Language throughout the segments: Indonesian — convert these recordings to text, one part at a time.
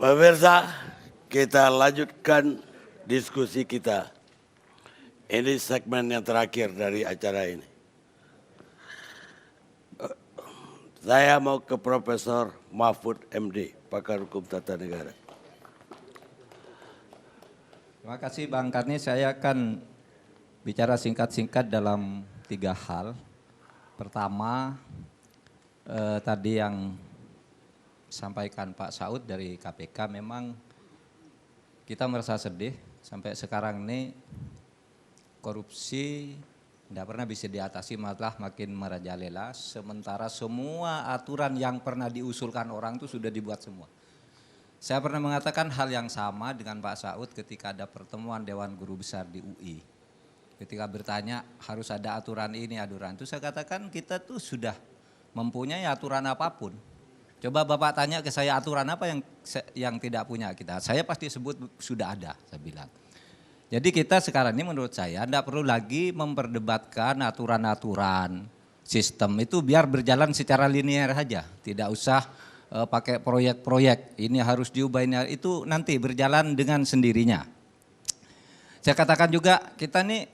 Pemirsa, kita lanjutkan diskusi kita. Ini segmen yang terakhir dari acara ini. Saya mau ke Profesor Mahfud MD, pakar hukum tata negara. Terima kasih Bang Karni, saya akan bicara singkat-singkat dalam 3 hal. Pertama, tadi yang sampaikan Pak Saud dari KPK, memang kita merasa sedih sampai sekarang ini korupsi tidak pernah bisa diatasi, malah makin merajalela, sementara semua aturan yang pernah diusulkan orang itu sudah dibuat semua. Saya pernah mengatakan hal yang sama dengan Pak Saud ketika ada pertemuan Dewan Guru Besar di UI. Ketika bertanya harus ada aturan ini, aturan itu, saya katakan kita tuh sudah mempunyai aturan apapun. Coba Bapak tanya ke saya aturan apa yang tidak punya kita. Saya pasti sebut sudah ada, saya bilang. Jadi kita sekarang ini menurut saya tidak perlu lagi memperdebatkan aturan-aturan sistem itu, biar berjalan secara linear saja. Tidak usah pakai proyek-proyek, ini harus diubah, ini itu nanti berjalan dengan sendirinya. Saya katakan juga kita nih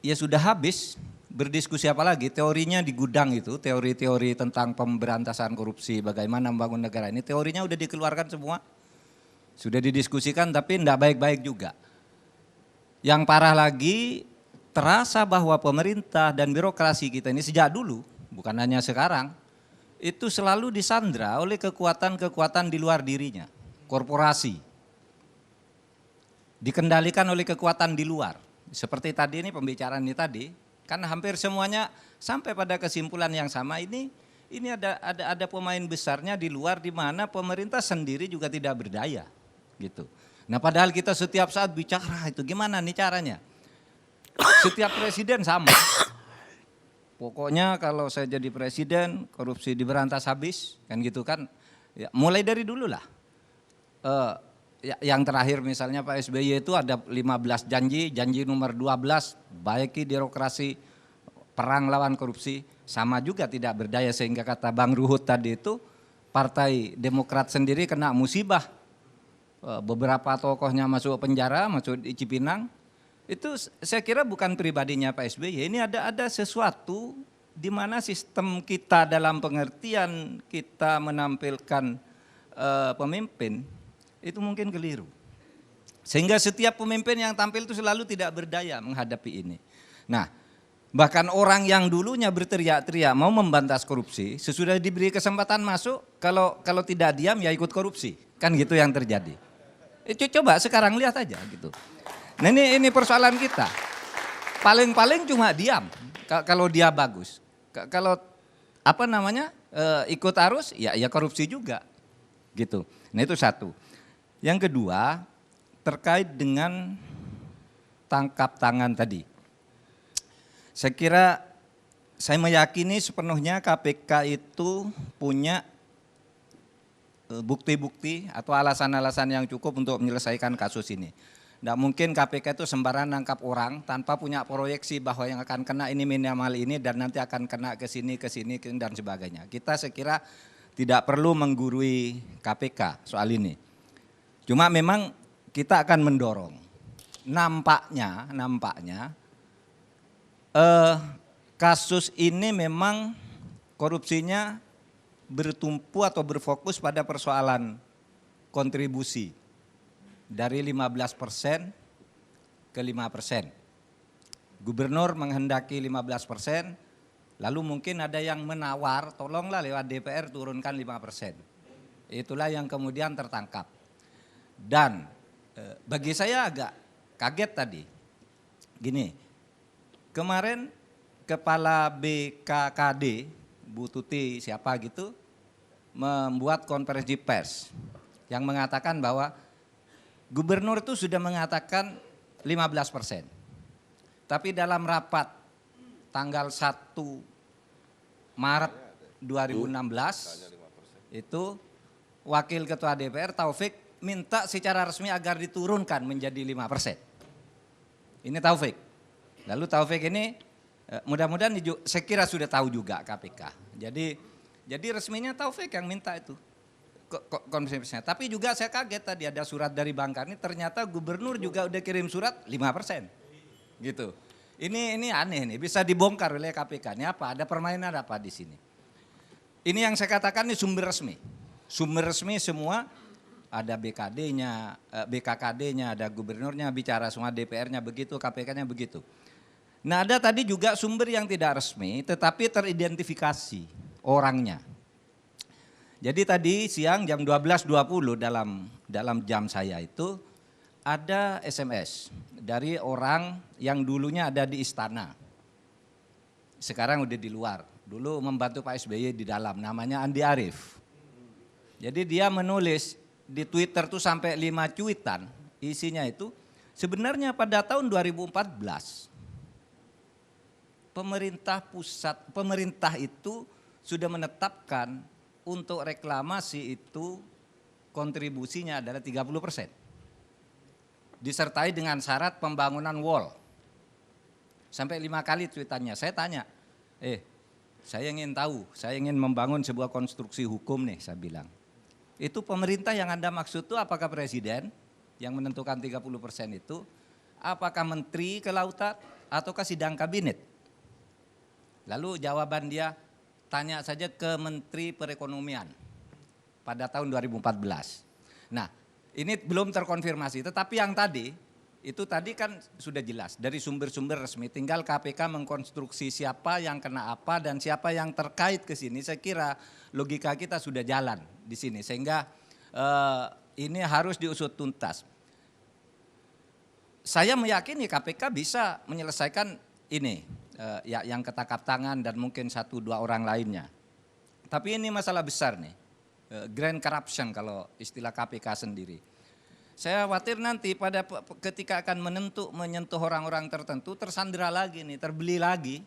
ya sudah habis berdiskusi apa lagi, teorinya di gudang itu, teori-teori tentang pemberantasan korupsi, bagaimana membangun negara ini, teorinya udah dikeluarkan semua, sudah didiskusikan tapi tidak baik-baik juga. Yang parah lagi, terasa bahwa pemerintah dan birokrasi kita ini sejak dulu, bukan hanya sekarang, itu selalu disandra oleh kekuatan-kekuatan di luar dirinya, korporasi. Dikendalikan oleh kekuatan di luar. Seperti tadi ini pembicaraan ini tadi, kan hampir semuanya sampai pada kesimpulan yang sama, ini ada pemain besarnya di luar di mana pemerintah sendiri juga tidak berdaya gitu. Nah padahal kita setiap saat bicara itu gimana nih caranya. Setiap presiden sama. Pokoknya kalau saya jadi presiden korupsi diberantas habis kan gitu kan. Ya, mulai dari dulu lah. Yang terakhir misalnya Pak SBY itu ada 15 janji nomor 12 baiki birokrasi, perang lawan korupsi, sama juga tidak berdaya, sehingga kata Bang Ruhut tadi itu Partai Demokrat sendiri kena musibah. Beberapa tokohnya masuk penjara, masuk di Cipinang. Itu saya kira bukan pribadinya Pak SBY, ini ada sesuatu di mana sistem kita dalam pengertian kita menampilkan pemimpin itu mungkin keliru. Sehingga setiap pemimpin yang tampil itu selalu tidak berdaya menghadapi ini. Nah, bahkan orang yang dulunya berteriak-teriak mau membantas korupsi, sesudah diberi kesempatan masuk, kalau tidak diam ya ikut korupsi. Kan gitu yang terjadi. Coba sekarang lihat aja gitu. Nah ini persoalan kita. Paling-paling cuma diam kalau dia bagus. Kalau ikut arus ya korupsi juga gitu. Nah itu satu. Yang kedua terkait dengan tangkap tangan tadi. Saya kira saya meyakini sepenuhnya KPK itu punya bukti-bukti atau alasan-alasan yang cukup untuk menyelesaikan kasus ini. Tidak mungkin KPK itu sembarangan nangkap orang tanpa punya proyeksi bahwa yang akan kena ini minimal ini dan nanti akan kena ke sini dan sebagainya. Kita sekira tidak perlu menggurui KPK soal ini. Cuma memang kita akan mendorong. Nampaknya kasus ini memang korupsinya bertumpu atau berfokus pada persoalan kontribusi dari 15% ke 5%. Gubernur menghendaki 15%, lalu mungkin ada yang menawar, tolonglah lewat DPR turunkan 5%. Itulah yang kemudian tertangkap. Dan bagi saya agak kaget tadi, gini, kemarin Kepala BKKD, Bu Tuti siapa gitu, membuat konferensi pers yang mengatakan bahwa gubernur itu sudah mengatakan 15%. Tapi dalam rapat tanggal 1 Maret 2016 itu Wakil Ketua DPR Taufik minta secara resmi agar diturunkan menjadi 5%. Ini Taufik. Lalu Taufik ini mudah-mudahan saya kira sudah tahu juga KPK. Jadi resminya Taufik yang minta itu. konferensinya. Tapi juga saya kaget tadi ada surat dari Bang Karni, ternyata gubernur juga udah kirim surat 5%. Gitu. Ini aneh nih, bisa dibongkar oleh KPK. Ini apa? Ada permainan apa di sini? Ini yang saya katakan ini sumber resmi. Sumber resmi semua, ada BKD-nya, BKKD-nya, ada gubernurnya bicara, semua DPR-nya begitu, KPK-nya begitu. Nah, ada tadi juga sumber yang tidak resmi tetapi teridentifikasi orangnya. Jadi tadi siang jam 12.20 dalam jam saya itu ada SMS dari orang yang dulunya ada di istana. Sekarang udah di luar. Dulu membantu Pak SBY di dalam, namanya Andi Arief. Jadi dia menulis di Twitter tuh sampai 5 cuitan, isinya itu sebenarnya pada tahun 2014 pemerintah itu sudah menetapkan untuk reklamasi itu kontribusinya adalah 30%. Disertai dengan syarat pembangunan wall. Sampai 5 kali tweetannya. Saya tanya, saya ingin tahu, saya ingin membangun sebuah konstruksi hukum nih, saya bilang. Itu pemerintah yang Anda maksud itu apakah presiden yang menentukan 30% itu, apakah menteri kelautan ataukah sidang kabinet? Lalu jawaban dia, tanya saja ke Menteri Perekonomian pada tahun 2014. Nah, ini belum terkonfirmasi, tetapi yang tadi, itu tadi kan sudah jelas dari sumber-sumber resmi, tinggal KPK mengkonstruksi siapa yang kena apa dan siapa yang terkait ke sini. Saya kira logika kita sudah jalan di sini, sehingga ini harus diusut tuntas. Saya meyakini KPK bisa menyelesaikan ini, yang ketangkap tangan dan mungkin 1-2 orang lainnya. Tapi ini masalah besar nih, grand corruption kalau istilah KPK sendiri. Saya khawatir nanti ketika akan menyentuh orang-orang tertentu tersandera lagi nih, terbeli lagi.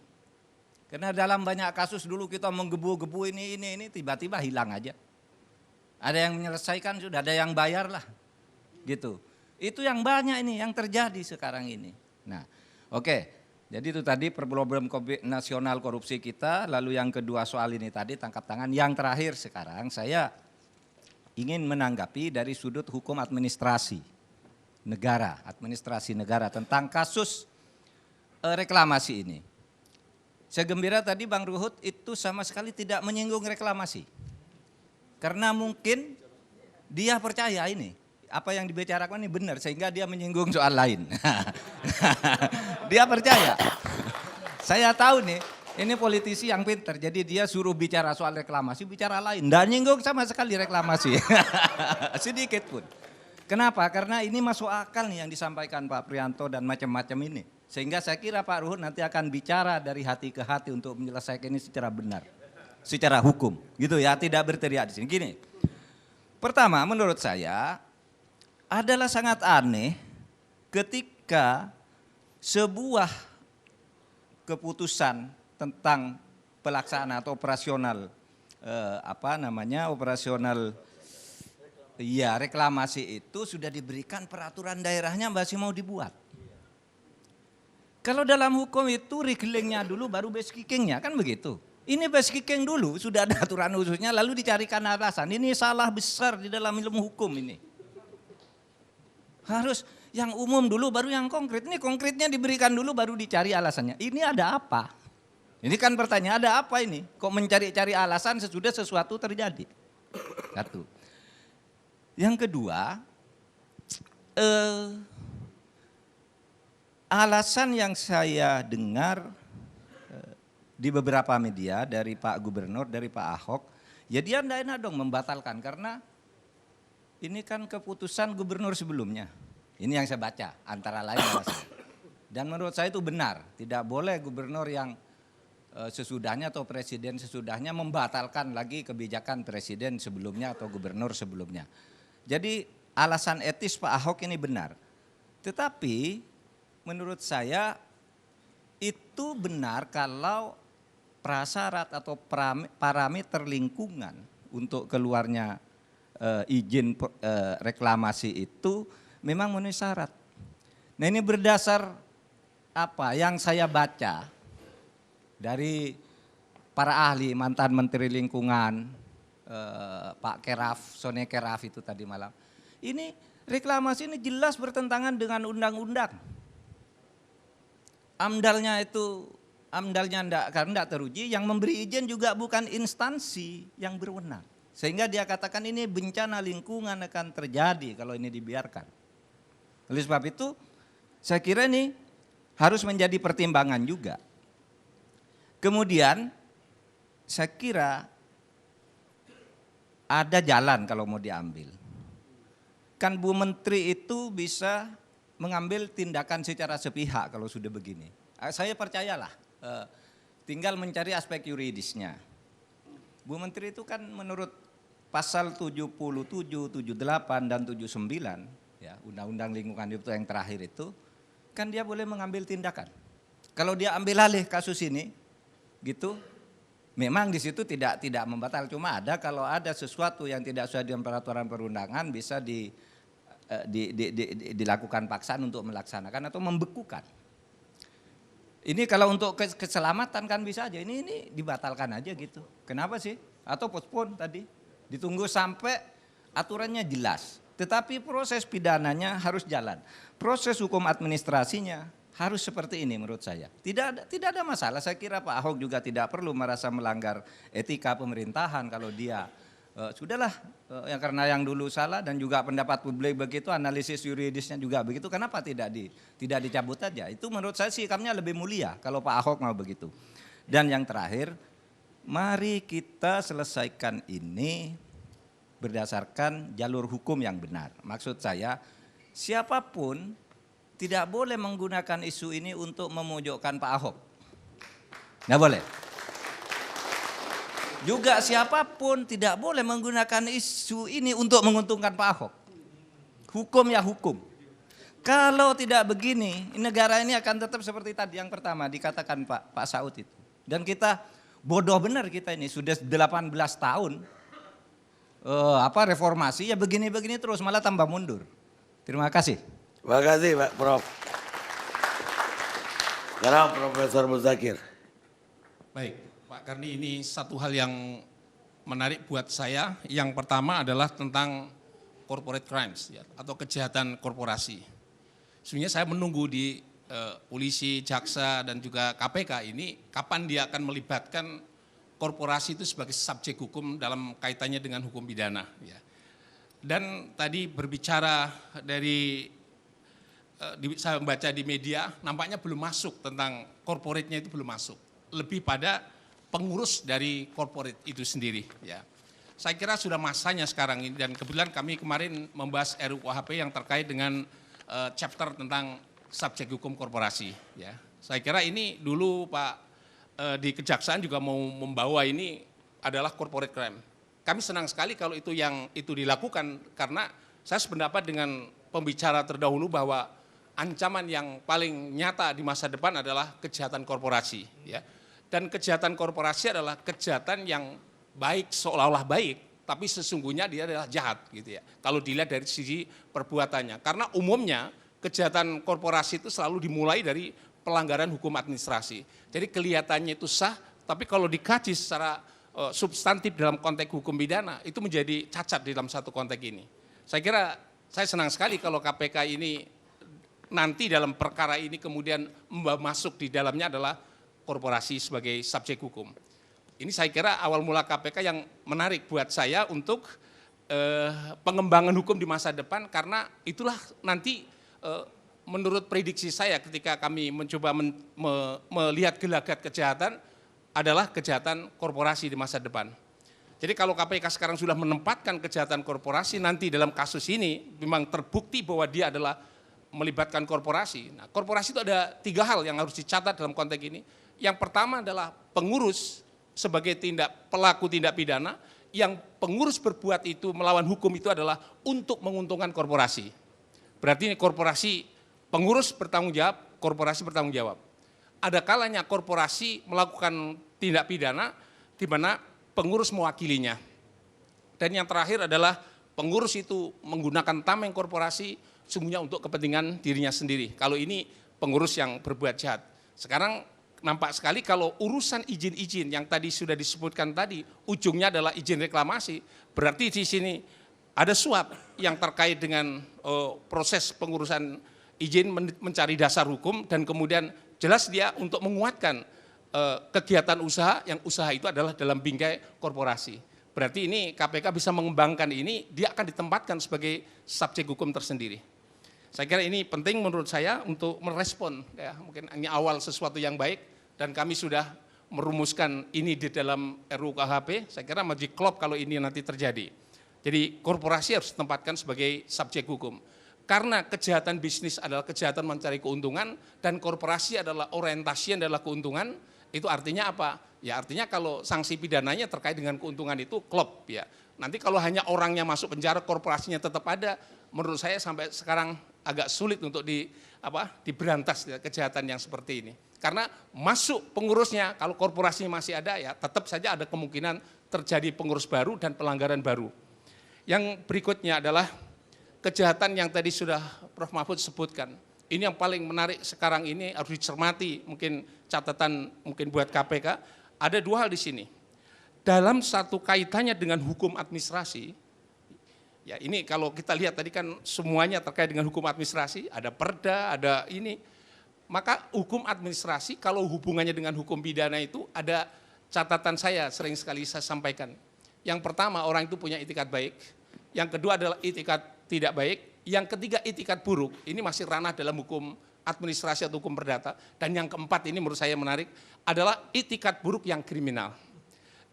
Karena dalam banyak kasus dulu kita menggebu-gebu ini tiba-tiba hilang aja. Ada yang menyelesaikan sudah, ada yang bayar lah. Gitu. Itu yang banyak ini yang terjadi sekarang ini. Nah, oke. Jadi itu tadi problem nasional korupsi kita, lalu yang kedua soal ini tadi tangkap tangan. Yang terakhir sekarang saya ingin menanggapi dari sudut hukum administrasi negara tentang kasus reklamasi ini. Saya gembira tadi Bang Ruhut itu sama sekali tidak menyinggung reklamasi. Karena mungkin dia percaya ini, apa yang dibicarakan ini benar sehingga dia menyinggung soal lain. Dia percaya. Saya tahu nih, ini politisi yang pintar, jadi dia suruh bicara soal reklamasi, bicara lain. Dan nyinggung sama sekali reklamasi, sedikit pun. Kenapa? Karena ini masuk akal nih yang disampaikan Pak Prianto dan macam-macam ini. Sehingga saya kira Pak Ruhut nanti akan bicara dari hati ke hati untuk menyelesaikan ini secara benar. Secara hukum, gitu ya, tidak berteriak di sini. Gini, pertama menurut saya adalah sangat aneh ketika sebuah keputusan tentang pelaksanaan atau operasional reklamasi itu sudah diberikan peraturan daerahnya masih mau dibuat. Kalau dalam hukum itu regelingnya dulu baru base kickingnya, kan begitu. Ini base kicking dulu sudah ada aturan khususnya lalu dicarikan alasan. Ini salah besar di dalam ilmu hukum ini. Harus yang umum dulu baru yang konkret. Ini konkretnya diberikan dulu baru dicari alasannya. Ini ada apa? Ini kan pertanyaan, ada apa ini? Kok mencari-cari alasan sesudah sesuatu terjadi? Satu. Yang kedua, alasan yang saya dengar di beberapa media dari Pak Gubernur, dari Pak Ahok, ya dia tidak enak dong membatalkan karena ini kan keputusan gubernur sebelumnya. Ini yang saya baca, antara lain alasan. Dan menurut saya itu benar, tidak boleh gubernur yang sesudahnya atau presiden sesudahnya membatalkan lagi kebijakan presiden sebelumnya atau gubernur sebelumnya. Jadi alasan etis Pak Ahok ini benar. Tetapi menurut saya itu benar kalau prasyarat atau parameter lingkungan untuk keluarnya izin reklamasi itu memang memenuhi syarat. Nah ini berdasar apa yang saya baca dari para ahli, mantan menteri lingkungan, Pak Keraf, Sone Keraf itu tadi malam. Ini reklamasi ini jelas bertentangan dengan undang-undang. Amdalnya enggak teruji, yang memberi izin juga bukan instansi yang berwenang. Sehingga dia katakan ini bencana lingkungan akan terjadi kalau ini dibiarkan. Oleh sebab itu saya kira ini harus menjadi pertimbangan juga. Kemudian saya kira ada jalan kalau mau diambil. Kan Bu Menteri itu bisa mengambil tindakan secara sepihak kalau sudah begini. Saya percayalah, tinggal mencari aspek yuridisnya. Bu Menteri itu kan menurut pasal 77, 78 dan 79 ya, Undang-Undang Lingkungan Hidup yang terakhir itu kan dia boleh mengambil tindakan. Kalau dia ambil alih kasus ini gitu, memang di situ tidak membatal, cuma ada kalau ada sesuatu yang tidak sesuai dengan peraturan perundangan bisa dilakukan paksaan untuk melaksanakan atau membekukan. Ini kalau untuk keselamatan kan bisa aja, ini dibatalkan aja gitu. Kenapa sih? Atau postpone tadi, ditunggu sampai aturannya jelas. Tetapi proses pidananya harus jalan. Proses hukum administrasinya harus seperti ini menurut saya. Tidak ada masalah, saya kira Pak Ahok juga tidak perlu merasa melanggar etika pemerintahan kalau dia sudahlah ya, karena yang dulu salah dan juga pendapat publik begitu, analisis yuridisnya juga begitu, kenapa tidak dicabut aja? Itu menurut saya sikapnya lebih mulia kalau Pak Ahok mau begitu. Dan yang terakhir, mari kita selesaikan ini berdasarkan jalur hukum yang benar. Maksud saya, siapapun tidak boleh menggunakan isu ini untuk memojokkan Pak Ahok. Nggak boleh. Juga siapapun tidak boleh menggunakan isu ini untuk menguntungkan Pak Ahok. Hukum ya hukum. Kalau tidak begini, negara ini akan tetap seperti tadi yang pertama dikatakan Pak Saud itu. Dan kita bodoh benar kita ini, sudah 18 tahun reformasi ya begini-begini terus, malah tambah mundur. Terima kasih. Terima kasih Pak Prof. Sekarang Profesor Muzakir. Baik Pak Karni, ini satu hal yang menarik buat saya. Yang pertama adalah tentang corporate crimes ya, atau kejahatan korporasi. Sebenarnya saya menunggu di polisi, jaksa dan juga KPK ini kapan dia akan melibatkan korporasi itu sebagai subjek hukum dalam kaitannya dengan hukum pidana ya. Dan tadi berbicara dari saya membaca di media, nampaknya belum masuk tentang corporate-nya, itu belum masuk. Lebih pada pengurus dari corporate itu sendiri. Ya. Saya kira sudah masanya sekarang ini, dan kebetulan kami kemarin membahas RUU-KHP yang terkait dengan chapter tentang subjek hukum korporasi. Ya. Saya kira ini dulu Pak di Kejaksaan juga mau membawa ini adalah corporate crime. Kami senang sekali kalau itu yang itu dilakukan, karena saya sependapat dengan pembicara terdahulu bahwa ancaman yang paling nyata di masa depan adalah kejahatan korporasi, ya. Dan kejahatan korporasi adalah kejahatan yang baik, seolah-olah baik, tapi sesungguhnya dia adalah jahat, gitu ya. Kalau dilihat dari sisi perbuatannya, karena umumnya kejahatan korporasi itu selalu dimulai dari pelanggaran hukum administrasi. Jadi kelihatannya itu sah, tapi kalau dikaji secara substantif dalam konteks hukum pidana itu menjadi cacat di dalam satu konteks ini. Saya kira saya senang sekali kalau KPK ini nanti dalam perkara ini kemudian masuk di dalamnya adalah korporasi sebagai subjek hukum. Ini saya kira awal mula KPK yang menarik buat saya untuk pengembangan hukum di masa depan, karena itulah nanti menurut prediksi saya ketika kami mencoba melihat gelagat kejahatan adalah kejahatan korporasi di masa depan. Jadi kalau KPK sekarang sudah menempatkan kejahatan korporasi, nanti dalam kasus ini memang terbukti bahwa dia adalah melibatkan korporasi. Nah, korporasi itu ada 3 hal yang harus dicatat dalam konteks ini. Yang pertama adalah pengurus sebagai pelaku tindak pidana, yang pengurus berbuat itu melawan hukum itu adalah untuk menguntungkan korporasi. Berarti ini korporasi, pengurus bertanggung jawab, korporasi bertanggung jawab. Ada kalanya korporasi melakukan tindak pidana di mana pengurus mewakilinya. Dan yang terakhir adalah pengurus itu menggunakan tameng korporasi sungguhnya untuk kepentingan dirinya sendiri. Kalau ini pengurus yang berbuat jahat. Sekarang nampak sekali kalau urusan izin-izin yang tadi sudah disebutkan tadi, ujungnya adalah izin reklamasi, berarti di sini ada suap yang terkait dengan proses pengurusan izin mencari dasar hukum, dan kemudian jelas dia untuk menguatkan kegiatan usaha, yang usaha itu adalah dalam bingkai korporasi. Berarti ini KPK bisa mengembangkan ini, dia akan ditempatkan sebagai subjek hukum tersendiri. Saya kira ini penting menurut saya untuk merespon, ya, mungkin ini awal sesuatu yang baik, dan kami sudah merumuskan ini di dalam RUU KHP, saya kira menjadi klop kalau ini nanti terjadi. Jadi korporasi harus ditempatkan sebagai subjek hukum. Karena kejahatan bisnis adalah kejahatan mencari keuntungan, dan korporasi adalah orientasi adalah keuntungan, itu artinya apa? Ya artinya kalau sanksi pidananya terkait dengan keuntungan itu klop ya. Nanti kalau hanya orangnya masuk penjara, korporasinya tetap ada, menurut saya sampai sekarang agak sulit untuk diberantas ya, kejahatan yang seperti ini. Karena masuk pengurusnya, kalau korporasinya masih ada ya tetap saja ada kemungkinan terjadi pengurus baru dan pelanggaran baru. Yang berikutnya adalah kejahatan yang tadi sudah Prof. Mahfud sebutkan. Ini yang paling menarik sekarang ini harus dicermati, mungkin catatan mungkin buat KPK. Ada dua hal di sini. Dalam satu kaitannya dengan hukum administrasi, ya ini kalau kita lihat tadi kan semuanya terkait dengan hukum administrasi, ada perda, ada ini. Maka hukum administrasi kalau hubungannya dengan hukum pidana itu ada catatan saya sering sekali saya sampaikan. Yang pertama, orang itu punya itikat baik. Yang kedua adalah itikat tidak baik. Yang ketiga, itikat buruk. Ini masih ranah dalam hukum administrasi atau hukum perdata. Dan yang keempat ini menurut saya menarik adalah itikat buruk yang kriminal.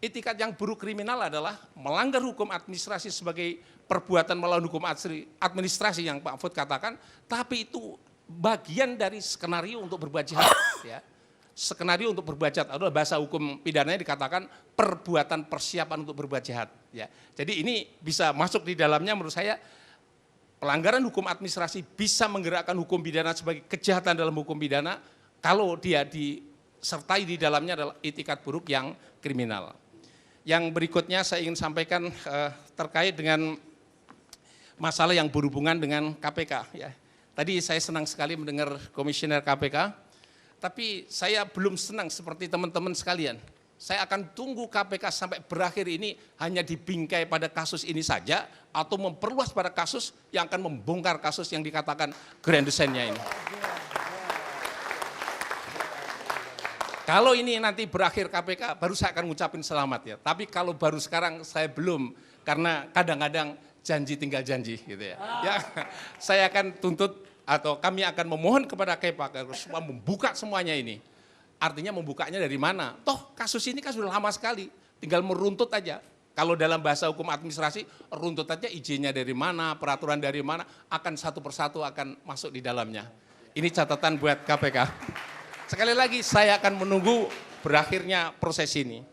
Itikat yang buruk kriminal adalah melanggar hukum administrasi sebagai perbuatan melawan hukum administrasi yang Pak Mahfud katakan, tapi itu bagian dari skenario untuk berbuat jahat. Ya. Skenario untuk berbuat jahat adalah bahasa hukum pidananya dikatakan perbuatan persiapan untuk berbuat jahat. Ya. Jadi ini bisa masuk di dalamnya menurut saya pelanggaran hukum administrasi bisa menggerakkan hukum pidana sebagai kejahatan dalam hukum pidana kalau dia disertai di dalamnya adalah itikat buruk yang kriminal. Yang berikutnya saya ingin sampaikan terkait dengan masalah yang berhubungan dengan KPK. Ya. Tadi saya senang sekali mendengar komisioner KPK, tapi saya belum senang seperti teman-teman sekalian. Saya akan tunggu KPK sampai berakhir ini hanya dibingkai pada kasus ini saja, atau memperluas pada kasus yang akan membongkar kasus yang dikatakan grand design-nya ini. Kalau ini nanti berakhir KPK, baru saya akan ngucapin selamat ya. Tapi kalau baru sekarang saya belum, karena kadang-kadang janji tinggal janji gitu ya. Ya, saya akan tuntut atau kami akan memohon kepada KPK supaya membuka semuanya ini. Artinya membukanya dari mana? Toh kasus ini kan sudah lama sekali, tinggal meruntut aja. Kalau dalam bahasa hukum administrasi, runtut aja izinnya dari mana, peraturan dari mana, akan satu persatu akan masuk di dalamnya. Ini catatan buat KPK. Sekali lagi saya akan menunggu berakhirnya proses ini.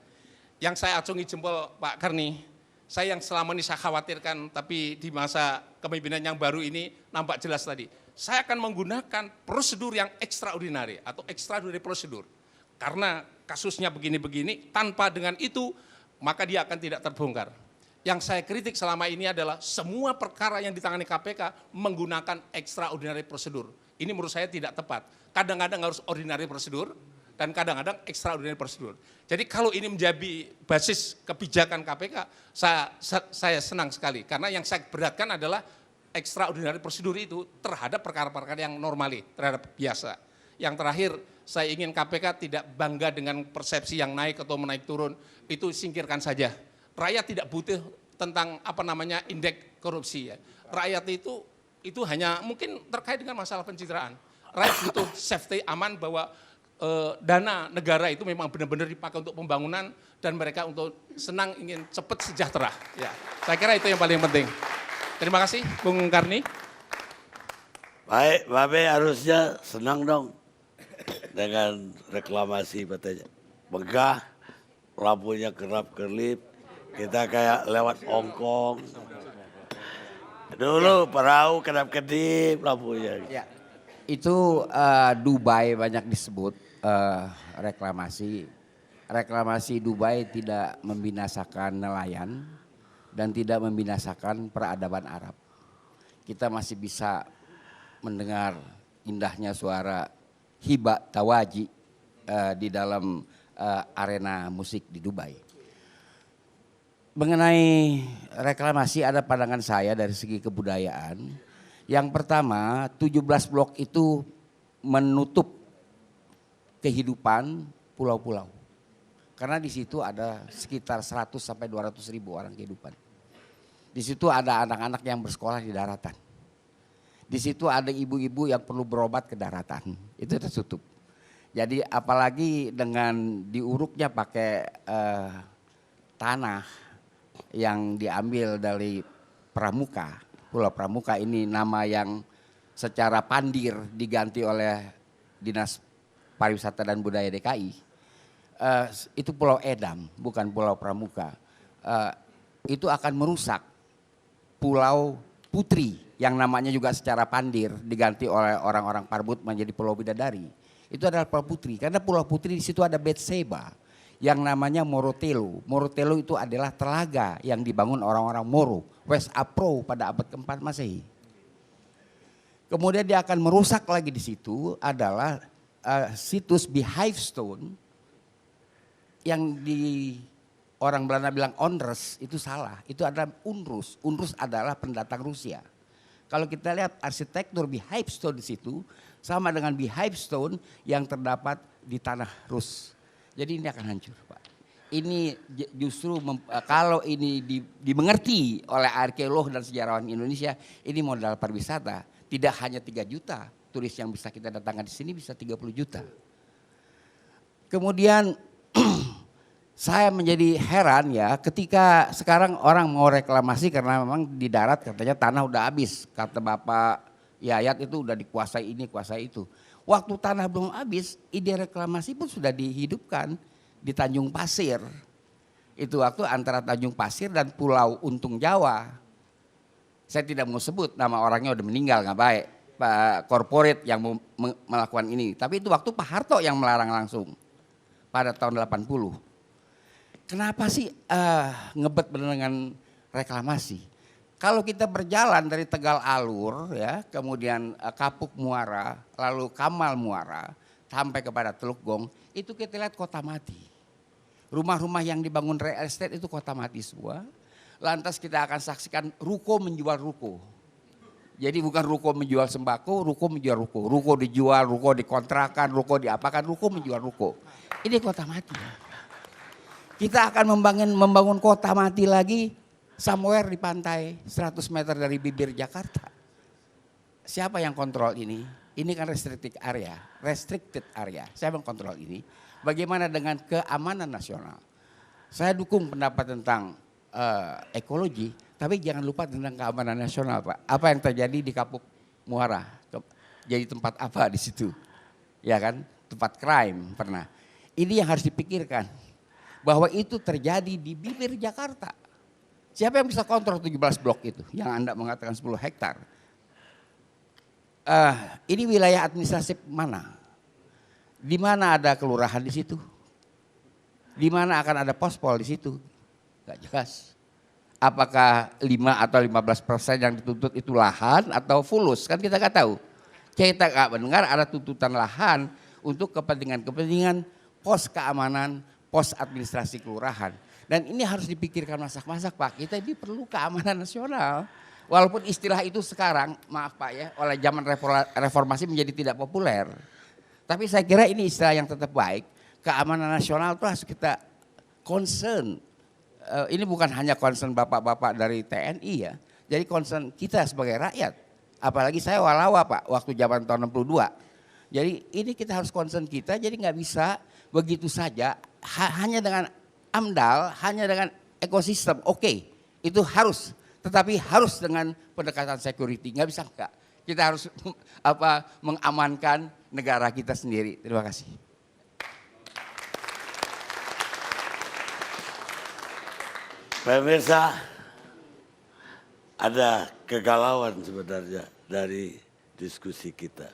Yang saya acungi jempol Pak Karni, saya yang selama ini saya khawatirkan, tapi di masa kepemimpinan yang baru ini nampak jelas tadi. Saya akan menggunakan prosedur yang extraordinary atau extraordinary prosedur. Karena kasusnya begini-begini, tanpa dengan itu maka dia akan tidak terbongkar. Yang saya kritik selama ini adalah semua perkara yang ditangani KPK menggunakan extraordinary prosedur. Ini menurut saya tidak tepat. Kadang-kadang harus ordinary prosedur dan kadang-kadang extraordinary prosedur. Jadi kalau ini menjadi basis kebijakan KPK, saya senang sekali. Karena yang saya beratkan adalah extraordinary prosedur itu terhadap perkara-perkara yang normali, terhadap biasa. Yang terakhir, saya ingin KPK tidak bangga dengan persepsi yang naik atau menaik turun, itu singkirkan saja. Rakyat tidak butuh tentang indeks korupsi ya. Rakyat itu hanya mungkin terkait dengan masalah pencitraan. Rakyat butuh safety aman bahwa dana negara itu memang benar-benar dipakai untuk pembangunan dan mereka untuk senang ingin cepat sejahtera. Ya, saya kira itu yang paling penting. Terima kasih, Bung Karni. Baik, Babe harusnya senang dong dengan reklamasi katanya. Megah, lampunya kerap-kerip, kita kayak lewat Hongkong. Dulu perahu kedap-kedip lampunya. Ya, itu Dubai banyak disebut reklamasi. Reklamasi Dubai tidak membinasakan nelayan dan tidak membinasakan peradaban Arab. Kita masih bisa mendengar indahnya suara Hiba Tawaji di dalam arena musik di Dubai. Mengenai reklamasi ada pandangan saya dari segi kebudayaan. Yang pertama 17 blok itu menutup kehidupan pulau-pulau. Karena di situ ada sekitar 100 sampai 200 ribu orang kehidupan. Di situ ada anak-anak yang bersekolah di daratan. Di situ ada ibu-ibu yang perlu berobat ke daratan. Itu tertutup. Jadi apalagi dengan diuruknya pakai tanah yang diambil dari Pramuka. Pulau Pramuka ini nama yang secara pandir diganti oleh Dinas Pariwisata dan Budaya DKI. Itu Pulau Edam, bukan Pulau Pramuka. Itu akan merusak Pulau Putri yang namanya juga secara pandir diganti oleh orang-orang Parbut menjadi Pulau Bidadari. Itu adalah Pulau Putri karena Pulau Putri di situ ada Betseba yang namanya Morotelo. Morotelo itu adalah telaga yang dibangun orang-orang Moro, West Apro pada abad keempat Masehi. Kemudian dia akan merusak lagi di situ adalah situs Beehive Stone yang di orang Belanda bilang Onrus itu salah, itu adalah Unrus. Unrus adalah pendatang Rusia. Kalau kita lihat arsitektur Beehive Stone di situ sama dengan Beehive Stone yang terdapat di tanah Rus. Jadi ini akan hancur, Pak. Ini justru kalau ini dimengerti oleh arkeolog dan sejarawan Indonesia, ini modal pariwisata. Tidak hanya 3 juta turis yang bisa kita datangkan di sini, bisa 30 juta. Kemudian saya menjadi heran ya ketika sekarang orang mau reklamasi karena memang di darat katanya tanah udah habis. Kata Bapak Yayat itu udah dikuasai ini, kuasai itu. Waktu tanah belum habis, ide reklamasi pun sudah dihidupkan di Tanjung Pasir. Itu waktu antara Tanjung Pasir dan Pulau Untung Jawa. Saya tidak mau sebut nama orangnya udah meninggal, nggak baik. Pak korporat yang melakukan ini. Tapi itu waktu Pak Harto yang melarang langsung pada tahun 80. Kenapa sih ngebet dengan reklamasi? Kalau kita berjalan dari Tegal Alur ya, kemudian Kapuk Muara, lalu Kamal Muara sampai kepada Teluk Gong, itu kita lihat kota mati. Rumah-rumah yang dibangun real estate itu kota mati semua. Lantas kita akan saksikan ruko menjual ruko. Jadi bukan ruko menjual sembako, ruko menjual ruko. Ruko dijual, ruko dikontrakan, ruko diapakan, ruko menjual ruko. Ini kota mati. Kita akan membangun kota mati lagi somewhere di pantai 100 meter dari bibir Jakarta. Siapa yang kontrol ini? Ini kan restricted area. Siapa yang kontrol ini? Bagaimana dengan keamanan nasional? Saya dukung pendapat tentang ekologi, tapi jangan lupa tentang keamanan nasional, Pak. Apa yang terjadi di Kapuk Muara? Jadi tempat apa di situ? Ya kan? Tempat crime pernah. Ini yang harus dipikirkan. Bahwa itu terjadi di bibir Jakarta. Siapa yang bisa kontrol 17 blok itu? Yang Anda mengatakan 10 hektar. Ini wilayah administratif mana? Di mana ada kelurahan di situ? Di mana akan ada pospol di situ? Gak jelas. Apakah 5 atau 15% yang dituntut itu lahan atau fulus? Kan kita gak tahu. Kita gak mendengar ada tuntutan lahan untuk kepentingan-kepentingan pos keamanan, pos administrasi kelurahan. Dan ini harus dipikirkan masak-masak, Pak. Kita ini perlu keamanan nasional. Walaupun istilah itu sekarang, maaf Pak ya, oleh zaman reformasi menjadi tidak populer. Tapi saya kira ini istilah yang tetap baik. Keamanan nasional itu harus kita concern. Ini bukan hanya concern bapak-bapak dari TNI ya. Jadi concern kita sebagai rakyat. Apalagi saya walawa Pak, waktu zaman tahun 62. Jadi ini kita harus concern kita, jadi nggak bisa begitu saja hanya dengan AMDAL, hanya dengan ekosistem, oke, itu harus, tetapi harus dengan pendekatan security, nggak bisa enggak. Kita harus mengamankan negara kita sendiri. Terima kasih. Pemirsa, ada kegalauan sebenarnya dari diskusi kita.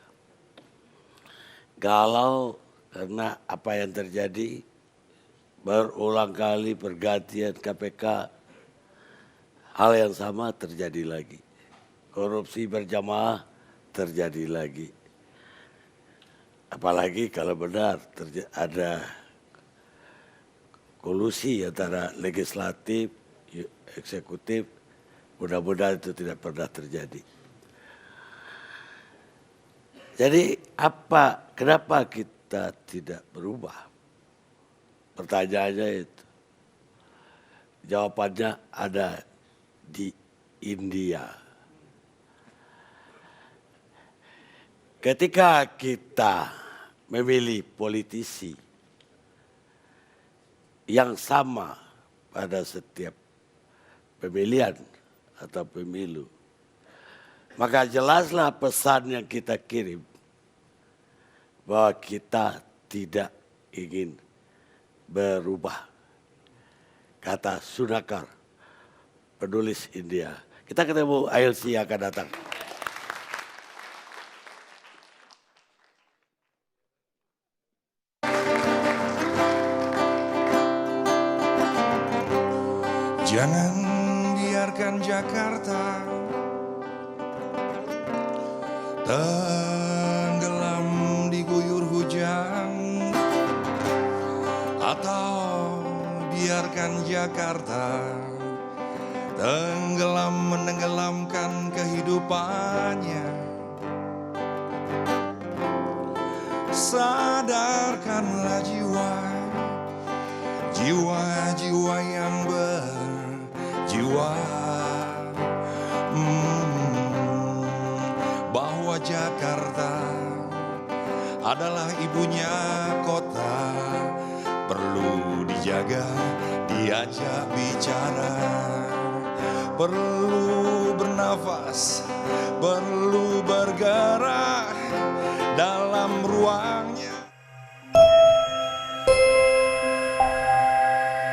Galau karena apa yang terjadi berulang kali pergantian KPK, hal yang sama terjadi lagi. Korupsi berjamaah terjadi lagi. Apalagi kalau benar ada kolusi antara legislatif, eksekutif, mudah-mudahan itu tidak pernah terjadi. Jadi kenapa kita tidak berubah? Pertanyaannya itu. Jawabannya ada di India. Ketika kita memilih politisi yang sama pada setiap pemilihan atau pemilu, maka jelaslah pesan yang kita kirim bahwa kita tidak ingin berubah. Kata Sunakar, penulis India. Kita ketemu ILC yang akan datang. Jangan biarkan Jakarta tenggelam diguyur hujan, atau biarkan Jakarta tenggelam menenggelamkan kehidupannya. Sadarkanlah jiwa-jiwa yang berjiwa, bahwa Jakarta adalah ibunya kota, perlu dijaga, diajak bicara, perlu bernafas, perlu bergerak dalam ruang